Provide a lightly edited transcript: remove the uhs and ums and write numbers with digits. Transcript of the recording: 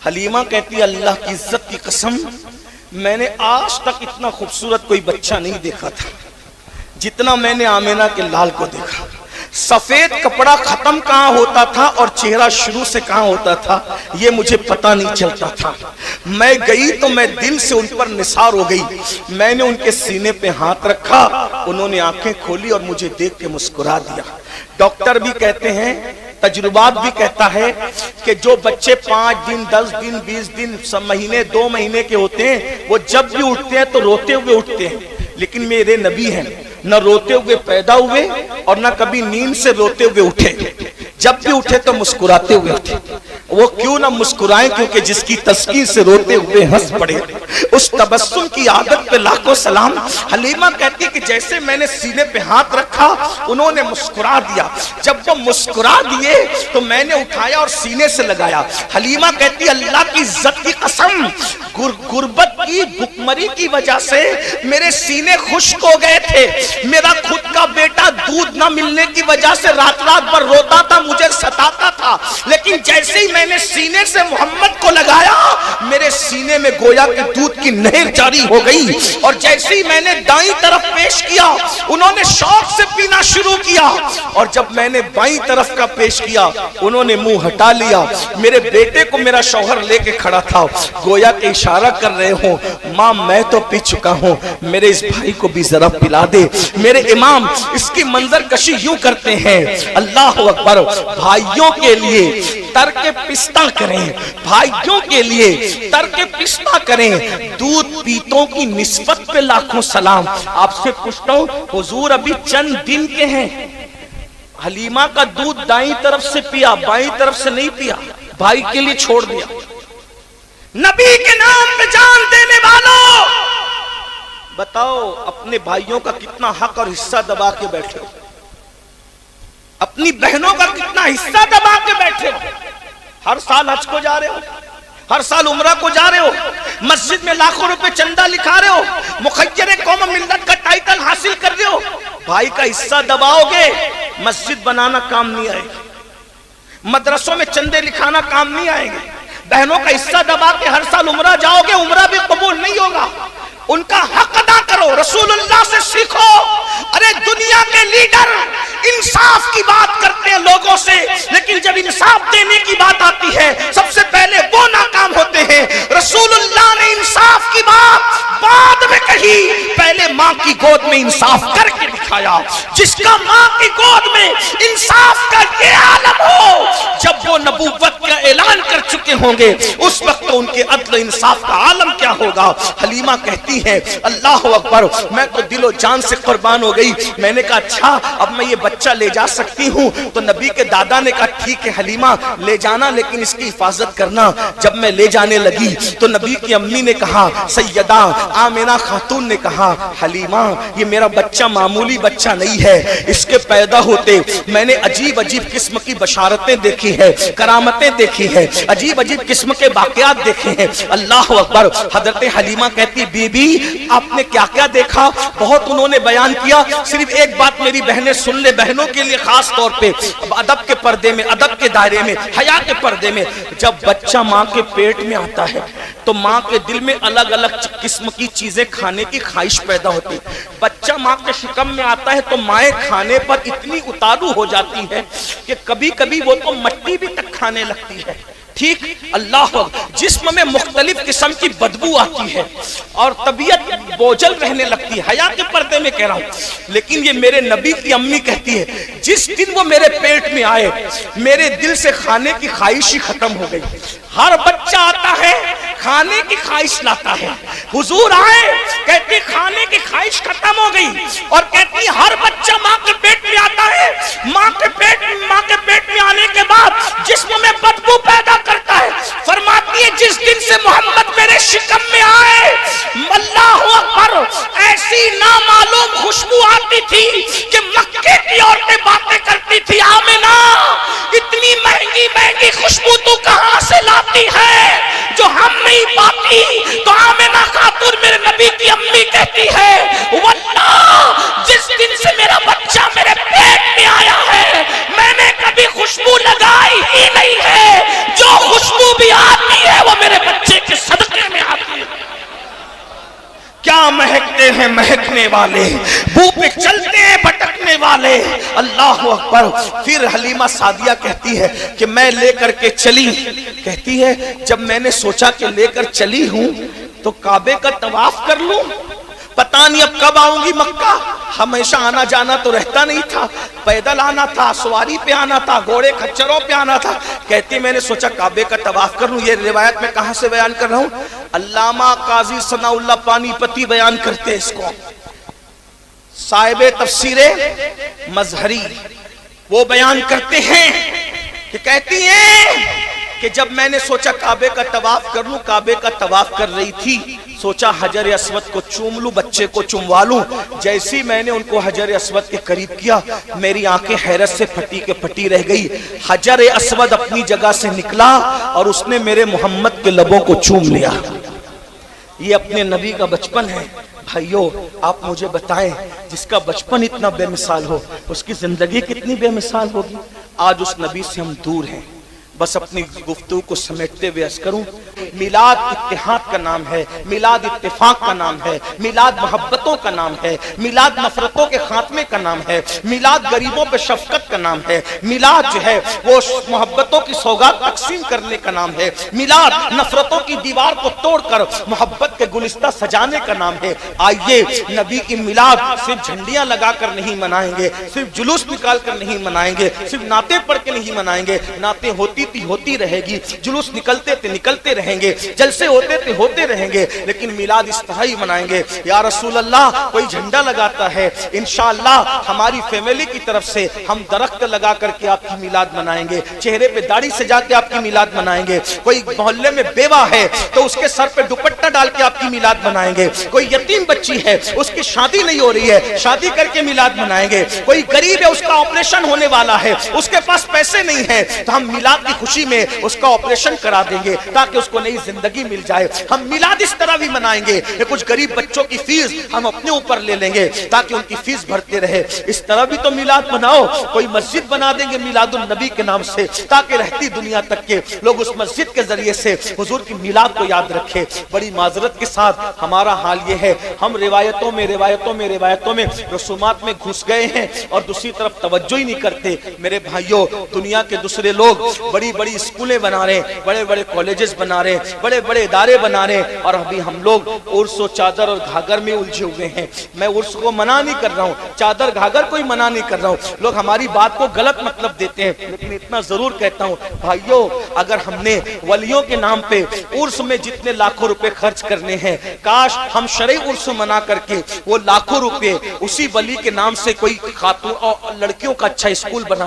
حلیمہ کہتی ہے اللہ کی عزت کی قسم میں نے آج تک اتنا خوبصورت کوئی بچہ نہیں دیکھا تھا جتنا میں نے آمینہ کے لال کو دیکھا. سفید کپڑا ختم کہاں ہوتا تھا اور چہرہ شروع سے کہاں ہوتا تھا یہ مجھے پتہ نہیں چلتا تھا. میں گئی تو میں دل سے ان پر نثار ہو گئی. میں نے ان کے سینے پہ ہاتھ رکھا, انہوں نے آنکھیں کھولی اور مجھے دیکھ کے مسکرا دیا. ڈاکٹر بھی کہتے ہیں, تجربات بھی کہتا ہے کہ جو بچے 5 دن 10 دن 20 دن مہینے 2 مہینے کے ہوتے ہیں وہ جب بھی اٹھتے ہیں تو روتے ہوئے اٹھتے ہیں, لیکن میرے نبی ہیں نہ روتے ہوئے پیدا ہوئے اور نہ کبھی نیند سے روتے ہوئے اٹھے. جب بھی اٹھے تو مسکراتے ہوئے اٹھے. وہ کیوں نہ مسکرائیں کیونکہ جس کی تسکین سے روتے ہوئے ہنس پڑے, اس تبسم کی عادت پہ لاکھوں سلام. حلیمہ کہتی کہ جیسے میں نے سینے پہ ہاتھ رکھا انہوں نے مسکرا دیا. جب وہ مسکرا دیے تو میں نے اٹھایا اور سینے سے لگایا. حلیمہ کہتی اللہ کی عزت کی قسم غربت کی بھکمری کی وجہ سے میرے سینے خشک ہو گئے تھے. میرا خود کا بیٹا دودھ نہ ملنے کی وجہ سے رات رات بھر روتا تھا, مجھے ستاتا تھا, لیکن جیسے ہی میں نے سینے سے محمد کو لگایا میرے سینے میں گویا کہ دودھ کی نہر جاری ہو گئی. اور جیسے ہی میں نے دائیں طرف پیش کیا انہوں نے شوق سے پینا شروع کیا, اور جب میں نے بائیں طرف کا پیش کیا انہوں نے منہ ہٹا لیا. میرے بیٹے کو میرا شوہر لے کے کھڑا تھا, گویا کہ اشارہ کر رہے ہوں ماں میں تو پی چکا ہوں, میرے اس بھائی کو بھی ذرا پلا دے. میرے امام اس کی منظر کشی یوں کرتے ہیں, اللہ اکبر, بھائیوں کے لیے ترک پستہ کریں, بھائیوں کے لیے ترک پستہ کریں. دودھ پیتوں کی نسبت پہ لاکھوں سلام. آپ سے پوچھتا ہوں حضور ابھی چند دن کے ہیں, حلیمہ کا دودھ دائیں طرف سے پیا بائیں طرف سے نہیں پیا, بھائی کے لیے چھوڑ دیا. نبی کے نام پہ جان دینے والوں بتاؤ اپنے بھائیوں کا کتنا حق اور حصہ دبا کے بیٹھے ہو, اپنی بہنوں کا کتنا حصہ دبا کے بیٹھے ہو. ہر سال حج کو جا رہے ہو, ہر سال عمرہ کو جا رہے ہو, مسجد میں لاکھوں روپے چندہ لکھا رہے ہو, مخیر قوم ملت کا ٹائٹل حاصل کر رہے ہو. بھائی کا حصہ دباؤ گے مسجد بنانا کام نہیں آئے گا, مدرسوں میں چندے لکھانا کام نہیں آئے گا. بہنوں کا حصہ دبا کے ہر سال عمرہ جاؤ گے عمرہ بھی قبول نہیں ہوگا. ان کا حق ادا کرو, رسول اللہ سے سیکھو. ارے دنیا کے لیڈر انصاف کی بات کرتے ہیں لوگوں سے, لیکن جب انصاف دینے کی بات آتی ہے سب سے پہلے وہ ناکام ہوتے ہیں. رسول اللہ نے انصاف کی بات بعد میں کہی, پہلے ماں کی گود میں انصاف کر کے دکھایا. جس کا ماں کی گود میں انصاف کا یہ عالم ہو, جب وہ نبوت کا اعلان کر چکے ہوں گے اس وقت ان کے عدل و انصاف کا عالم کیا ہوگا. حلیمہ کہتی ہے اللہ اکبر, میں تو دل و جان سے قربان ہو گئی. میں نے کہا اچھا اب میں یہ بچہ لے جا سکتی ہوں؟ تو نبی کے دادا نے کہا ٹھیک ہے حلیمہ لے جانا, لیکن اس کی حفاظت کرنا. جب میں لے جانے لگی تو نبی کی امی نے کہا, سیدہ آمینہ خاتون نے کہا, حلیمہ یہ میرا بچہ معمولی بچہ نہیں ہے, اس کے پیدا ہوتے میں نے عجیب عجیب قسم کی بشارتیں دیکھی ہیں, کرامتیں دیکھی ہیں, عجیب عجیب قسم کے واقعات دیکھے ہیں. اللہ اکبر. حضرت حلیمہ کہتی بی بی آپ نے کیا کیا دیکھا؟ بہت انہوں نے بیان کیا, صرف ایک بات میری بہنیں سن لے, بہنوں کے لیے خاص طور پہ ادب کے پردے میں, ادب کے دائرے میں, حیا کے پردے میں. جب بچہ ماں کے پیٹ میں آتا ہے تو ماں کے دل میں الگ الگ قسم کی چیزیں کھانے کی خواہش پیدا ہوتی. بچہ ماں کے شکم میں آتا ہے تو مائیں کھانے پر اتنی اتارو ہو جاتی ہے کہ کبھی کبھی وہ تو مٹی بھی تک کھانے لگتی ہے. ٹھیک, اللہ جسم میں مختلف قسم کی بدبو آتی ہے اور طبیعت بوجھل رہنے لگتی ہے. حیا کے پردے میں کہہ رہا ہوں. لیکن یہ میرے نبی کی امی کہتی ہے جس دن وہ میرے پیٹ میں آئے میرے دل سے کھانے کی خواہش ہی ختم ہو گئی. ہر بچہ آتا ہے کھانے کی خواہش لاتا ہے, حضور آئے کہتی کھانے کی خواہش ختم ہو گئی, اور کہتی ہر بچہ ماں کے پیٹ میں آتا ہے, ماں کے پیٹ میں آنے کے بعد جسم میں بدبو پیدا کرتا ہے. فرماتی ہے جس دن سے محمد میرے شکم میں آئے اللہ اکبر ایسی نامعلوم خوشبو آتی تھی کہ مکے کی عورتیں باتیں کرتی تھی, آمنہ اتنی مہنگی مہنگی خوشبو تو کہاں سے لاتی ہے جو ہم نہیں پاتی. تو آمنہ خاتون میرے نبی کی امی کہتی ہے واللہ جس دن سے میرا بچہ میرے پیٹ میں آیا ہے میں نے کبھی خوشبو لگائی ہی نہیں ہے, جو خوشبو بھی آتی ہے وہ لگے ہیں مہکنے والے، بو پہ چلتے ہیں بھٹکنے والے، اللہ اکبر۔ پھر حلیمہ سعدیہ کہتی ہے کہ میں لے کر کے چلی، کہتی ہے جب میں نے سوچا کہ لے کر چلی ہوں تو کعبے کا طواف کر لوں، پتہ نہیں اب کب آؤں گی مکہ، ہمیشہ آنا جانا تو رہتا نہیں تھا، پیدل آنا تھا، سواری پہ آنا تھا، گھوڑے کھچروں پہ آنا تھا، کہتی میں نے سوچا کعبے کا طواف کر لوں۔ یہ روایت میں کہاں سے بیان کر رہا ہوں؟ علامہ قاضی ثناء اللہ پانی پتی بیان کرتے ہیں اس کو، صاحب تفسیر مظہری، وہ بیان کرتے ہیں کہ کہتی ہیں کہ جب میں نے سوچا کعبے کا طواف کر لوں، کعبے کا طواف کر رہی تھی، سوچا حجر اسود کو چوم لوں، بچے کو چموا لوں، جیسی میں نے ان کو حجر اسود کے قریب کیا، میری آنکھیں حیرت سے پھٹی کے پھٹی رہ گئی، حجر اسود اپنی جگہ سے نکلا اور اس نے میرے محمد کے لبوں کو چوم لیا۔ یہ اپنے نبی کا بچپن ہے۔ بھائیو آپ مجھے بتائیں، جس کا بچپن اتنا بے مثال ہو اس کی زندگی کتنی بے مثال ہوگی؟ آج اس نبی سے ہم دور ہیں۔ بس اپنی گفتگو کو سمیٹتے ہوئے عرض کروں، میلاد اتحاد کا نام ہے، میلاد اتفاق کا نام ہے، میلاد محبتوں کا نام ہے، میلاد نفرتوں کے خاتمے کا نام ہے، میلاد غریبوں پہ شفقت کا نام ہے، میلاد جو ہے وہ محبتوں کی سوغات تقسیم کرنے کا نام ہے، میلاد نفرتوں کی دیوار کو توڑ کر محبت کے گلستہ سجانے کا نام ہے۔ آئیے نبی کی میلاد صرف جھنڈیاں لگا کر نہیں منائیں گے، صرف جلوس نکال کر نہیں منائیں گے، صرف نعتیں پڑھ کے نہیں منائیں گے، نعتیں ہوتی رہے گی، جلوس نکلتے تھے نکلتے رہیں گے، جلسے ہوتے تھے ہوتے رہیں گے، لیکن میلاد اس طرح ہی منائیں گے۔ یا رسول اللہ کوئی جھنڈا لگاتا ہے، انشاءاللہ ہماری فیملی کی طرف سے ہم درخت لگا کر کے آپ کی میلاد منائیں گے، چہرے پہ داڑھی سجا کے آپ کی میلاد منائیں گے، کوئی محلے میں بیوہ ہے تو اس کے سر پہ دوپٹہ ڈال کے آپ کی میلاد منائیں گے، کوئی یتیم بچی ہے اس کی شادی نہیں ہو رہی ہے، شادی کر کے میلاد منائیں گے، کوئی غریب ہے اس کا آپریشن ہونے والا ہے، اس کے پاس پیسے نہیں ہے تو ہم میلاد کی خوشی میں اس کا آپریشن کرا دیں گے تاکہ اس کو نئی زندگی مل جائے۔ ہم میلاد اس طرح بھی منائیں گے کہ کچھ غریب بچوں کی فیس ہم اپنے اوپر لے لیں گے تاکہ ان کی فیس بھرتے رہے، اس طرح بھی تو میلاد مناؤ۔ کوئی مسجد بنا دیں گے میلاد النبی کے نام سے تاکہ رہتی دنیا تک کے لوگ اس مسجد کے ذریعے سے حضور کی میلاد کو یاد رکھے۔ بڑی معذرت کے ساتھ ہمارا حال یہ ہے، ہم روایتوں میں رسومات میں گھس گئے ہیں اور دوسری طرف توجہ ہی نہیں کرتے۔ میرے بھائیوں دنیا کے دوسرے لوگ بڑی بڑی اسکولیں بنا رہے ہیں، بڑے بڑے کالجز بنا رہے ہیں، بڑے بڑے ادارے بنا رہے ہیں، اور ابھی ہم لوگ عرس و چادر اور گھاگھر میں الجھے ہوئے ہیں۔ میں عرس کو منع نہیں کر رہا ہوں، چادر گھاگھر کوئی منع نہیں کر رہا ہوں، لوگ ہماری بات کو غلط مطلب دیتے ہیں، لیکن اتنا ضرور کہتا ہوں بھائیوں اگر ہم نے ولیوں کے نام پہ عرس میں جتنے لاکھوں روپے خرچ کرنے ہیں، کاش ہم شرعی عرس منا کر کے وہ لاکھوں روپے اسی ولی کے نام سے کوئی خاتون اور لڑکیوں کا اچھا اسکول بنا